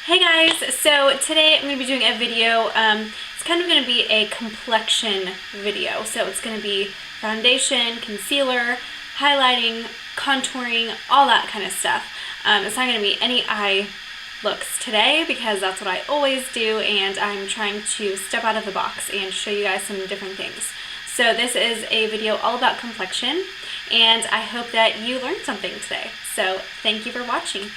Hey guys, so today I'm going to be doing a video, it's kind of going to be a complexion video, so it's going to be foundation, concealer, highlighting, contouring, all that kind of stuff. It's not going to be any eye looks today because that's what I always do, and I'm trying to step out of the box and show you guys some different things. So this is a video all about complexion, and I hope that you learned something today. So thank you for watching.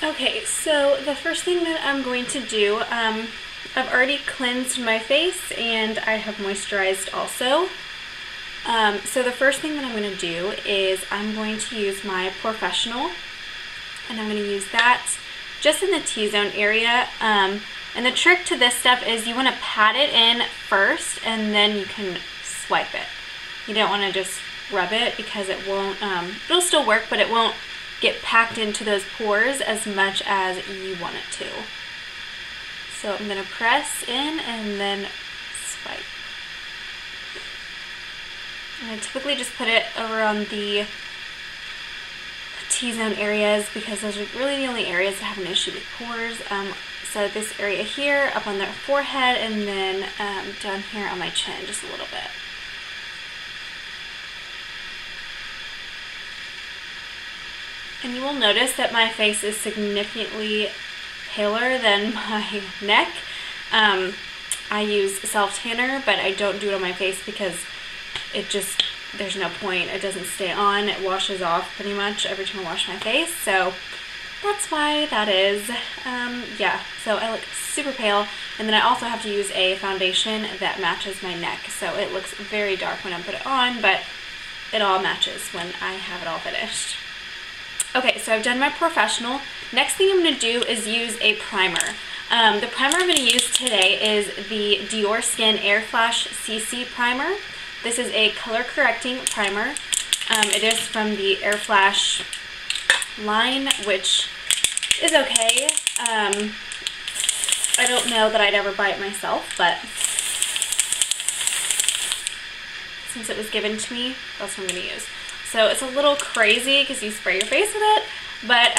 Okay, so the first thing that I'm going to do, I've already cleansed my face and I have moisturized also. So the first thing that I'm going to do is I'm going to use my Professional, and I'm going to use that just in the T-zone area. And the trick to this stuff is you want to pat it in first and then you can swipe it. You don't want to just rub it because it won't, it'll still work, but it won't get packed into those pores as much as you want it to. So I'm going to press in and then swipe. And I typically just put it over on the T-zone areas because those are really the only areas that have an issue with pores. So this area here, up on the forehead, and then down here on my chin just a little bit. And you will notice that my face is significantly paler than my neck. I use self-tanner, but I don't do it on my face because there's no point. It doesn't stay on. It washes off pretty much every time I wash my face. So that's why that is. Yeah, so I look super pale. And then I also have to use a foundation that matches my neck. So it looks very dark when I put it on, but it all matches when I have it all finished. Okay, so I've done my Professional. Next thing I'm going to do is use a primer. The primer I'm going to use today is the Dior Skin Air Flash CC Primer. This is a color correcting primer. It is from the Air Flash line, which is okay. I don't know that I'd ever buy it myself, but since it was given to me, that's what I'm going to use. So it's a little crazy because you spray your face with it, but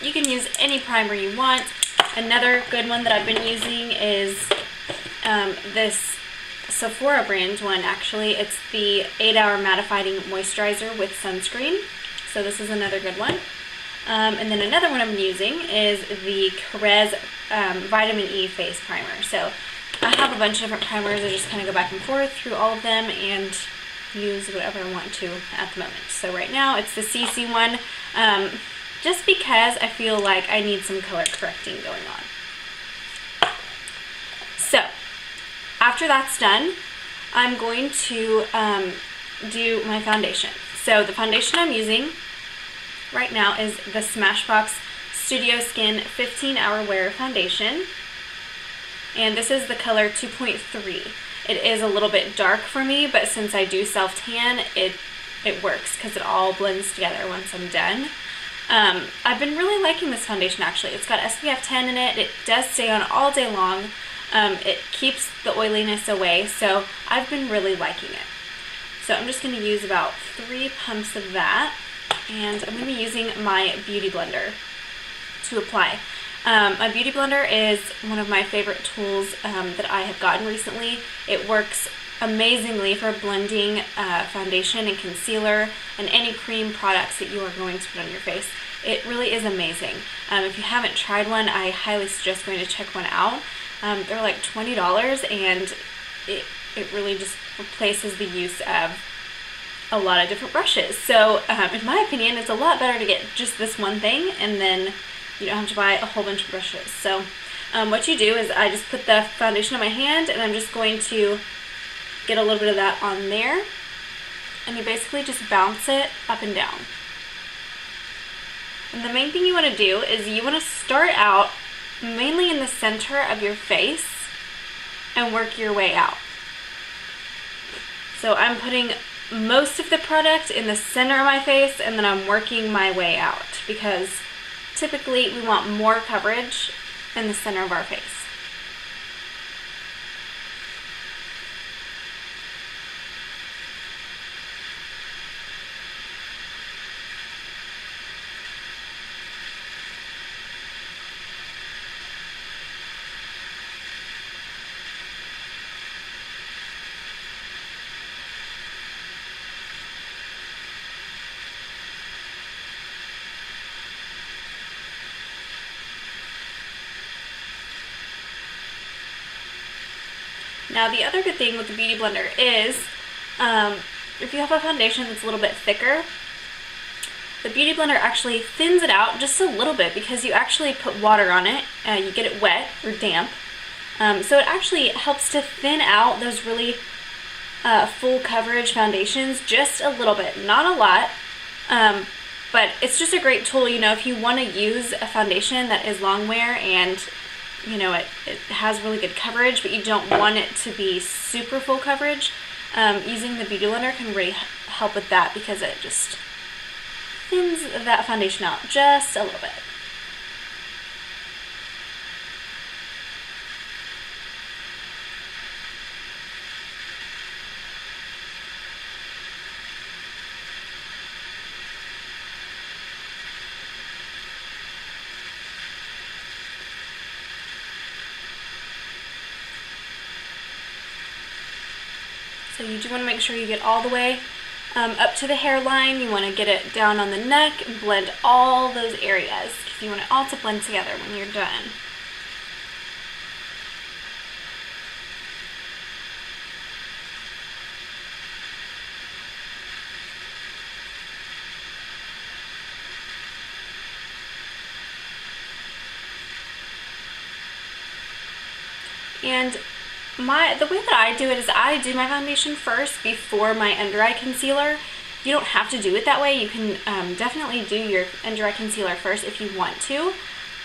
you can use any primer you want. Another good one that I've been using is this Sephora brand one, actually. It's the 8-Hour Mattifying Moisturizer with Sunscreen. So this is another good one. And then another one I'm using is the Carez Vitamin E Face Primer. So I have a bunch of different primers. I just kind of go back and forth through all of them and use whatever I want to at the moment. So right now it's the CC one, just because I feel like I need some color correcting going on. So after that's done, I'm going to do my foundation. So the foundation I'm using right now is the Smashbox Studio Skin 15-Hour Wear Foundation, and this is the color 2.3. It is a little bit dark for me, but since I do self-tan, it works because it all blends together once I'm done. I've been really liking this foundation, actually. It's got SPF 10 in it. It does stay on all day long. It keeps the oiliness away, so I've been really liking it. So I'm just going to use about 3 pumps of that, and I'm going to be using my BeautyBlender to apply. My BeautyBlender is one of my favorite tools that I have gotten recently. It works amazingly for blending foundation and concealer and any cream products that you are going to put on your face. It really is amazing. If you haven't tried one, I highly suggest going to check one out. They're like $20, and it really just replaces the use of a lot of different brushes. So in my opinion, it's a lot better to get just this one thing, and then you don't have to buy a whole bunch of brushes. So what you do is I just put the foundation on my hand, and I'm just going to get a little bit of that on there, and you basically just bounce it up and down. And the main thing you want to do is you want to start out mainly in the center of your face and work your way out. So I'm putting most of the product in the center of my face, and then I'm working my way out because typically we want more coverage in the center of our face. Now the other good thing with the Beauty Blender is, if you have a foundation that's a little bit thicker, the Beauty Blender actually thins it out just a little bit because you actually put water on it, you get it wet or damp. So it actually helps to thin out those really full coverage foundations just a little bit, not a lot, but it's just a great tool, you know, if you want to use a foundation that is Longwear and, you know, it has really good coverage, but you don't want it to be super full coverage, using the Beauty Blender can really help with that because it just thins that foundation out just a little bit. So you do want to make sure you get all the way up to the hairline. You want to get it down on the neck and blend all those areas because you want it all to blend together when you're done. And the way that I do it is I do my foundation first before my under eye concealer. You don't have to do it that way. You can definitely do your under eye concealer first if you want to.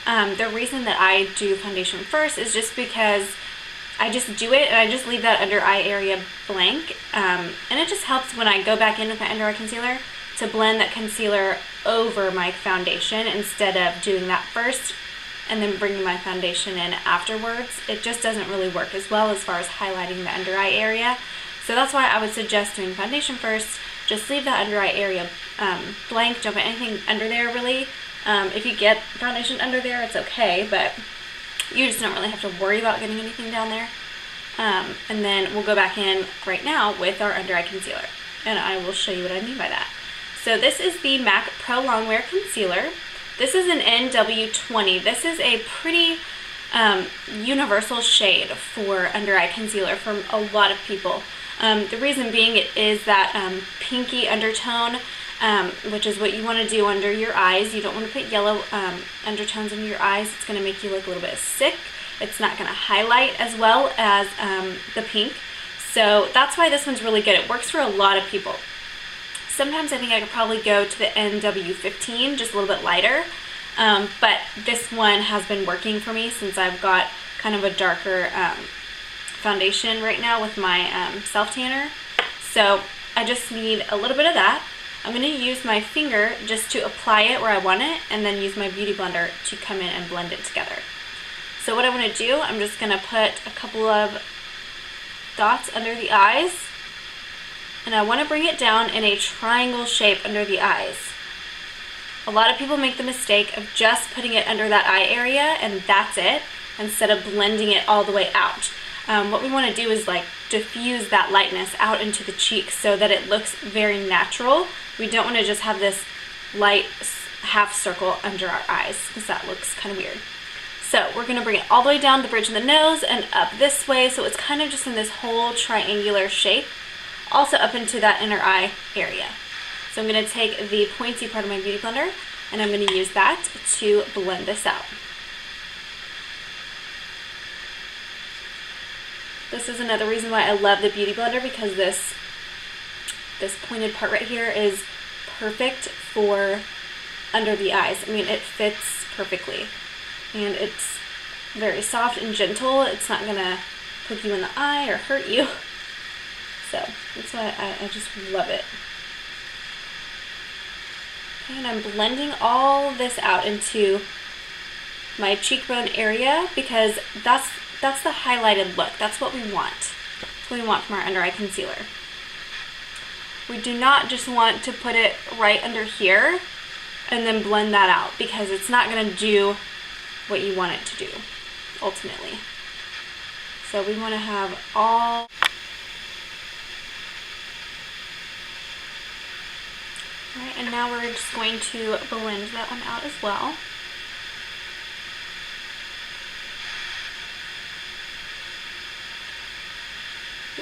The reason that I do foundation first is just because I just do it and I just leave that under eye area blank. And it just helps when I go back in with my under eye concealer to blend that concealer over my foundation instead of doing that first and then bringing my foundation in afterwards. It just doesn't really work as well as far as highlighting the under eye area. So that's why I would suggest doing foundation first. Just leave that under eye area blank. Don't put anything under there really. If you get foundation under there, it's okay, but you just don't really have to worry about getting anything down there. And then we'll go back in right now with our under eye concealer, and I will show you what I mean by that. So this is the MAC Pro Longwear Concealer. This is an NW20. This is a pretty universal shade for under eye concealer for a lot of people. The reason being it is that pinky undertone, which is what you want to do under your eyes. You don't want to put yellow undertones under your eyes. It's going to make you look a little bit sick. It's not going to highlight as well as the pink. So that's why this one's really good. It works for a lot of people. Sometimes I think I could probably go to the NW15, just a little bit lighter, but this one has been working for me since I've got kind of a darker foundation right now with my self-tanner. So I just need a little bit of that. I'm going to use my finger just to apply it where I want it, and then use my Beauty Blender to come in and blend it together. So what I want to do, I'm just going to put a couple of dots under the eyes. And I want to bring it down in a triangle shape under the eyes. A lot of people make the mistake of just putting it under that eye area and that's it, instead of blending it all the way out. What we want to do is like diffuse that lightness out into the cheeks so that it looks very natural. We don't want to just have this light half circle under our eyes because that looks kind of weird. So we're going to bring it all the way down the bridge of the nose and up this way, so it's kind of just in this whole triangular shape. Also up into that inner eye area. So I'm going to take the pointy part of my Beauty Blender and I'm going to use that to blend this out. This is another reason why I love the Beauty Blender, because this pointed part right here is perfect for under the eyes. I mean, it fits perfectly and it's very soft and gentle. It's not going to poke you in the eye or hurt you. So that's why I just love it. Okay, and I'm blending all this out into my cheekbone area because that's the highlighted look. That's what we want. That's what we want from our under eye concealer. We do not just want to put it right under here and then blend that out, because it's not going to do what you want it to do ultimately. So we want to have all... Alright, and now we're just going to blend that one out as well.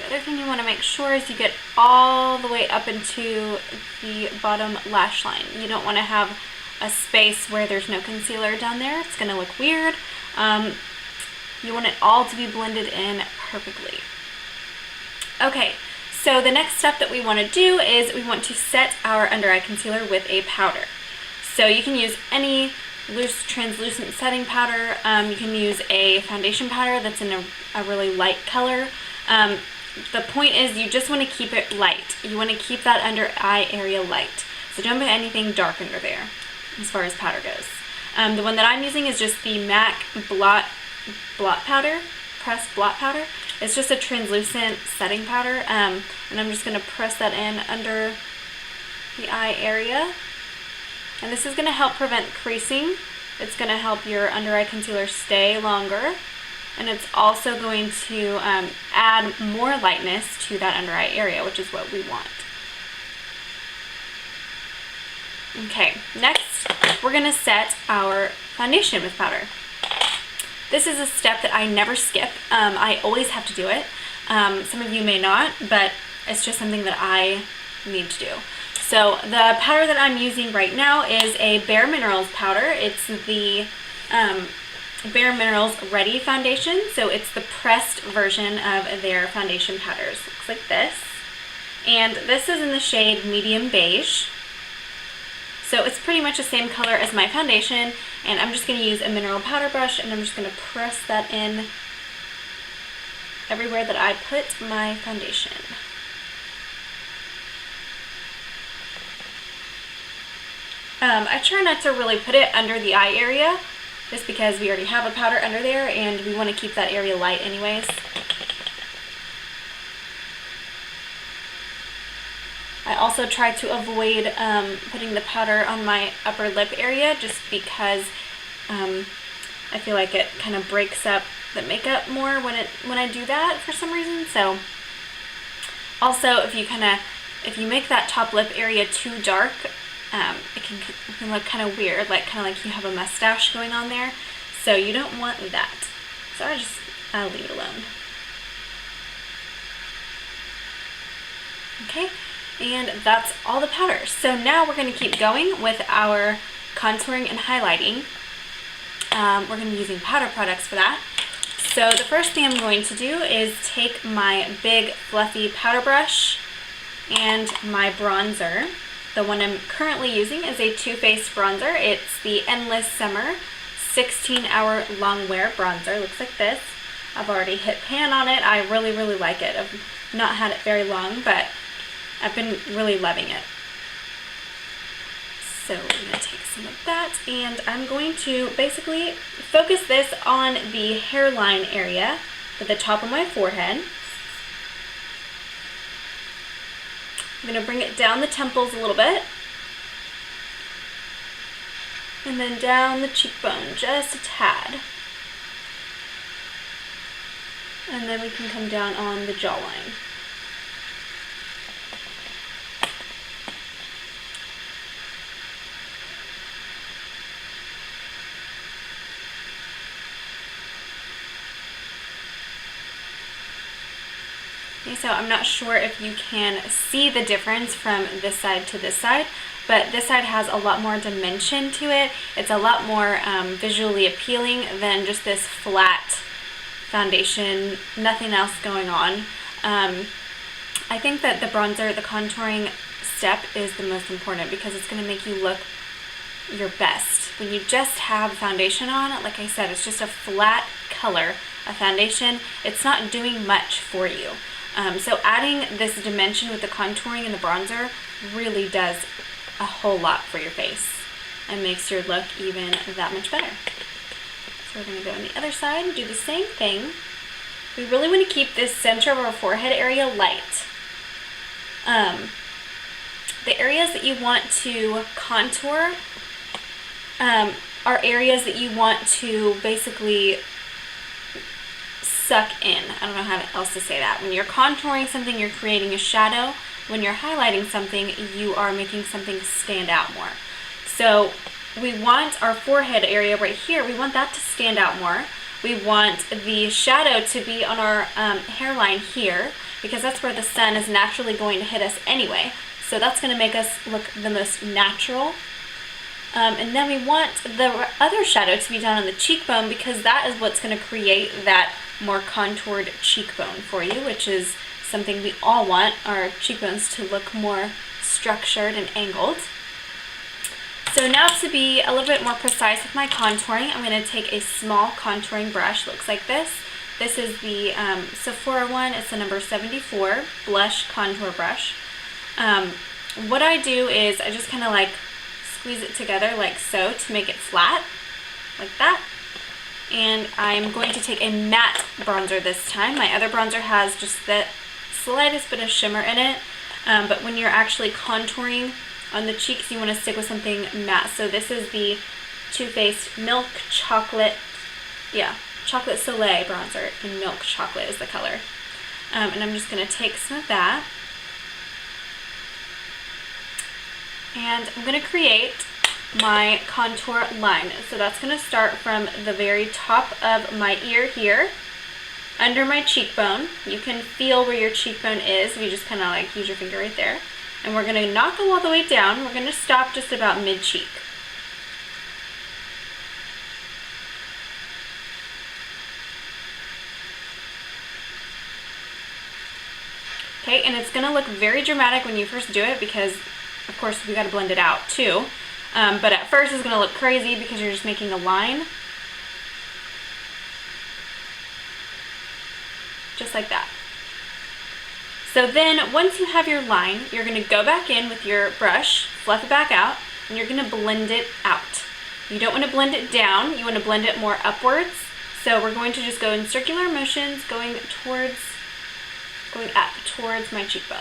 other thing you want to make sure is you get all the way up into the bottom lash line. You don't want to have a space where there's no concealer down there. It's going to look weird. You want it all to be blended in perfectly. Okay, so the next step that we want to do is we want to set our under eye concealer with a powder. So you can use any loose translucent setting powder. You can use a foundation powder that's in a really light color. The point is you just want to keep it light. You want to keep that under eye area light. So don't put anything dark under there as far as powder goes. The one that I'm using is just the MAC Blot powder, pressed Blot powder. It's just a translucent setting powder, and I'm just going to press that in under the eye area. And this is going to help prevent creasing. It's going to help your under eye concealer stay longer. And it's also going to add more lightness to that under eye area, which is what we want. Okay, next we're going to set our foundation with powder. This is a step that I never skip. I always have to do it. Some of you may not, but it's just something that I need to do. So the powder that I'm using right now is a Bare Minerals powder. It's the Bare Minerals Ready Foundation. So it's the pressed version of their foundation powders. Looks like this. And this is in the shade Medium Beige. So it's pretty much the same color as my foundation. And I'm just going to use a mineral powder brush and I'm just going to press that in everywhere that I put my foundation. I try not to really put it under the eye area just because we already have a powder under there and we want to keep that area light anyways. I also try to avoid putting the powder on my upper lip area just because I feel like it kind of breaks up the makeup more when I do that for some reason. So also if you make that top lip area too dark, it can look kind of weird, kind of like you have a mustache going on there. So you don't want that. So I'll leave it alone. Okay, and that's all the powders. So now we're going to keep going with our contouring and highlighting. We're going to be using powder products for that. So the first thing I'm going to do is take my big fluffy powder brush and my bronzer. The one I'm currently using is a TooFaced bronzer. It's the Endless Summer 16-Hour Longwear bronzer. Looks like this. I've already hit pan on it. I really, really like it. I've not had it very long, but I've been really loving it. So we're going to take some of that, and I'm going to basically focus this on the hairline area at the top of my forehead. I'm going to bring it down the temples a little bit, and then down the cheekbone just a tad. And then we can come down on the jawline. Okay, so I'm not sure if you can see the difference from this side to this side, but this side has a lot more dimension to it. It's a lot more visually appealing than just this flat foundation, nothing else going on. I think that the bronzer, the contouring step is the most important because it's going to make you look your best. When you just have foundation on, like I said, it's just a flat color, a foundation. It's not doing much for you. So adding this dimension with the contouring and the bronzer really does a whole lot for your face and makes your look even that much better. So we're going to go on the other side and do the same thing. We really want to keep this center of our forehead area light. The areas that you want to contour are areas that you want to basically suck in. I don't know how else to say that. When you're contouring something, you're creating a shadow. When you're highlighting something, you are making something stand out more. So we want our forehead area right here, we want that to stand out more. We want the shadow to be on our hairline here, because that's where the sun is naturally going to hit us anyway. So that's going to make us look the most natural. And then we want the other shadow to be done on the cheekbone, because that is what's going to create that more contoured cheekbone for you, which is something we all want, our cheekbones to look more structured and angled. So now to be a little bit more precise with my contouring, I'm going to take a small contouring brush. Looks like this. This is the Sephora one. It's the number 74 blush contour brush. What I do is I just kind of like squeeze it together like so to make it flat, like that. And I'm going to take a matte bronzer this time. My other bronzer has just the slightest bit of shimmer in it, but when you're actually contouring on the cheeks, you want to stick with something matte. So this is the TooFaced Milk Chocolate, Chocolate Soleil bronzer, and Milk Chocolate is the color. And I'm just going to take some of that, and I'm going to create my contour line. So that's going to start from the very top of my ear here, under my cheekbone. You can feel where your cheekbone is if you just kind of like use your finger right there. And we're going to not go all the way down. We're going to stop just about mid-cheek. Okay, and it's going to look very dramatic when you first do it because, of course, we got to blend it out too. But at first it's going to look crazy because you're just making a line. Just like that. So then once you have your line, you're going to go back in with your brush, fluff it back out, and you're going to blend it out. You don't want to blend it down, you want to blend it more upwards. So we're going to just go in circular motions going up towards my cheekbone.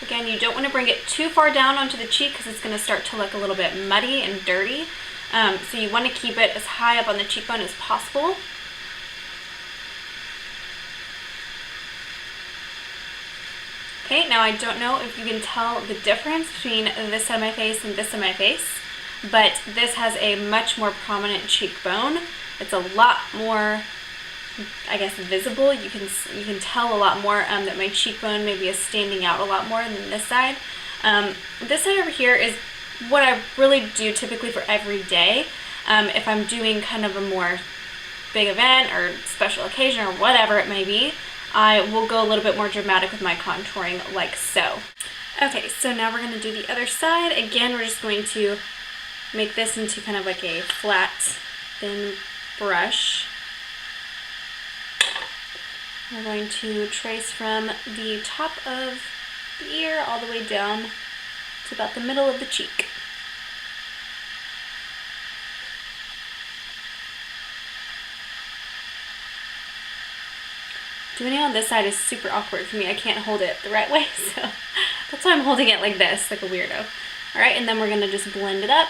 Again, you don't want to bring it too far down onto the cheek because it's going to start to look a little bit muddy and dirty. So you want to keep it as high up on the cheekbone as possible. Okay, now I don't know if you can tell the difference between this side of my face and this side of my face, but this has a much more prominent cheekbone. It's a lot more, I guess, visible. You can tell a lot more that my cheekbone maybe is standing out a lot more than this side. This side over here is what I really do typically for every day. If I'm doing kind of a more big event or special occasion or whatever it may be, I will go a little bit more dramatic with my contouring like so. Okay, so now we're going to do the other side. Again, we're just going to make this into kind of like a flat, thin brush. We're going to trace from the top of the ear all the way down to about the middle of the cheek. Doing it on this side is super awkward for me. I can't hold it the right way, so that's why I'm holding it like this, like a weirdo. Alright, and then we're going to just blend it up.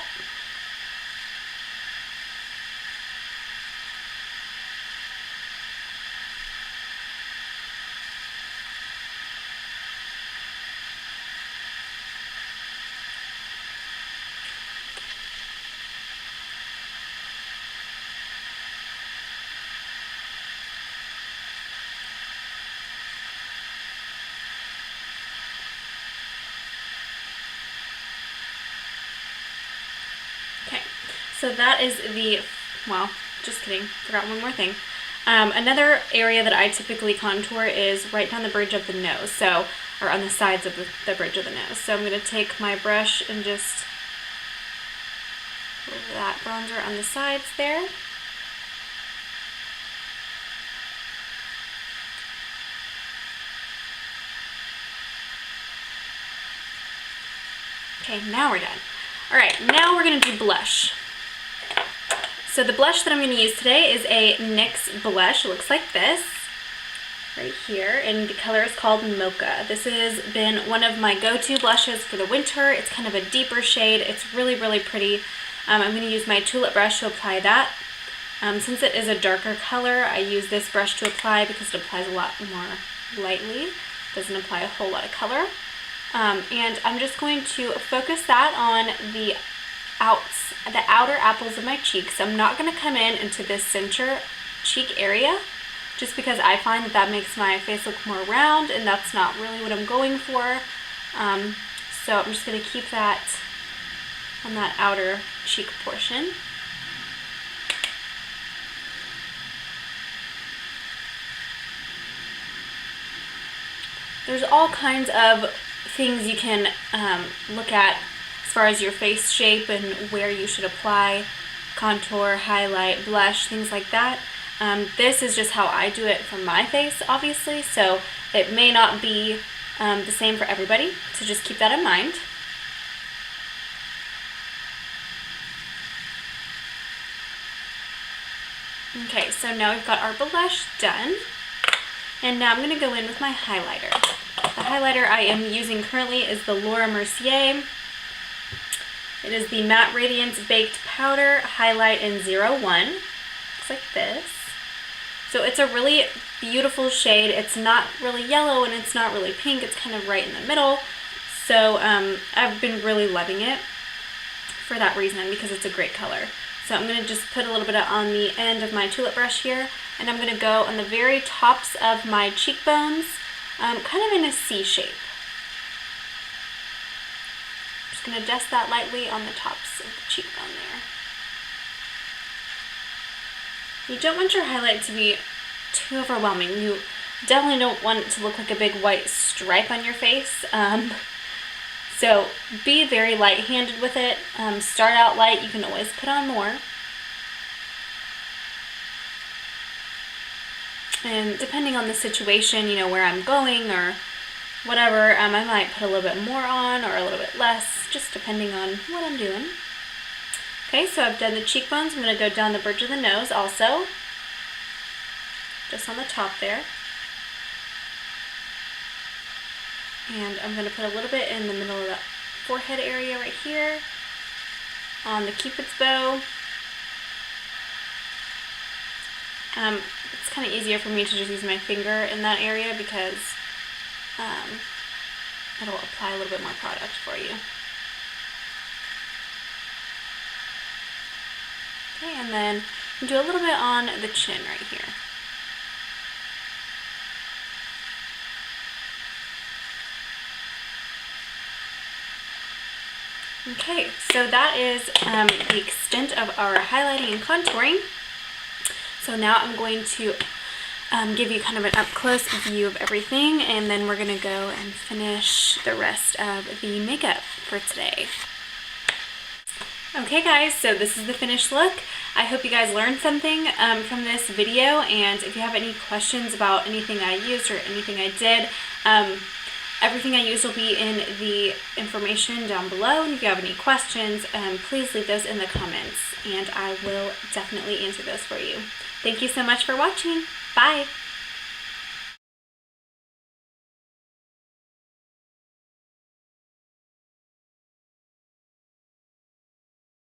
So that is the, well, just kidding, forgot one more thing. Another area that I typically contour is right down the bridge of the nose, so, or on the sides of the bridge of the nose. So I'm going to take my brush and just put that bronzer on the sides there. Okay, now we're done. Alright, now we're going to do blush. So the blush that I'm going to use today is a NYX blush. It looks like this, right here, and the color is called Mocha. This has been one of my go-to blushes for the winter. It's kind of a deeper shade. It's really, really pretty. I'm going to use my tulip brush to apply that. Since it is a darker color, I use this brush to apply because it applies a lot more lightly. Doesn't apply a whole lot of color. And I'm just going to focus that on the outer apples of my cheeks. I'm not going to come into this center cheek area, just because I find that that makes my face look more round, and that's not really what I'm going for. So I'm just going to keep that on that outer cheek portion. There's all kinds of things you can look at as far as your face shape and where you should apply contour, highlight, blush, things like that. This is just how I do it for my face, obviously, so it may not be the same for everybody, so just keep that in mind. Okay, so now we've got our blush done, and now I'm going to go in with my highlighter. The highlighter I am using currently is the Mercier. It is the Matte Radiance Baked Powder Highlight in 01. Looks like this. So it's a really beautiful shade. It's not really yellow and it's not really pink. It's kind of right in the middle. So I've been really loving it for that reason, because it's a great color. So I'm going to just put a little bit on the end of my tulip brush here, and I'm going to go on the very tops of my cheekbones, kind of in a C shape. Just going to dust that lightly on the tops of the cheekbone there. You don't want your highlight to be too overwhelming. You definitely don't want it to look like a big white stripe on your face. So be very light-handed with it. Start out light. You can always put on more. And depending on the situation, you know, where I'm going or whatever, I might put a little bit more on or a little bit less, just depending on what I'm doing. Okay, so I've done the cheekbones. I'm going to go down the bridge of the nose also, just on the top there. And I'm going to put a little bit in the middle of the forehead area right here, on the Cupid's bow. It's kind of easier for me to just use my finger in that area, because it'll apply a little bit more product for you. Okay, and then do a little bit on the chin right here. Okay, so that is the extent of our highlighting and contouring. So now I'm going to give you kind of an up-close view of everything, and then we're going to go and finish the rest of the makeup for today. Okay guys, so this is the finished look. I hope you guys learned something from this video, and if you have any questions about anything I used or anything I did, everything I used will be in the information down below, and if you have any questions, please leave those in the comments, and I will definitely answer those for you. Thank you so much for watching. Bye!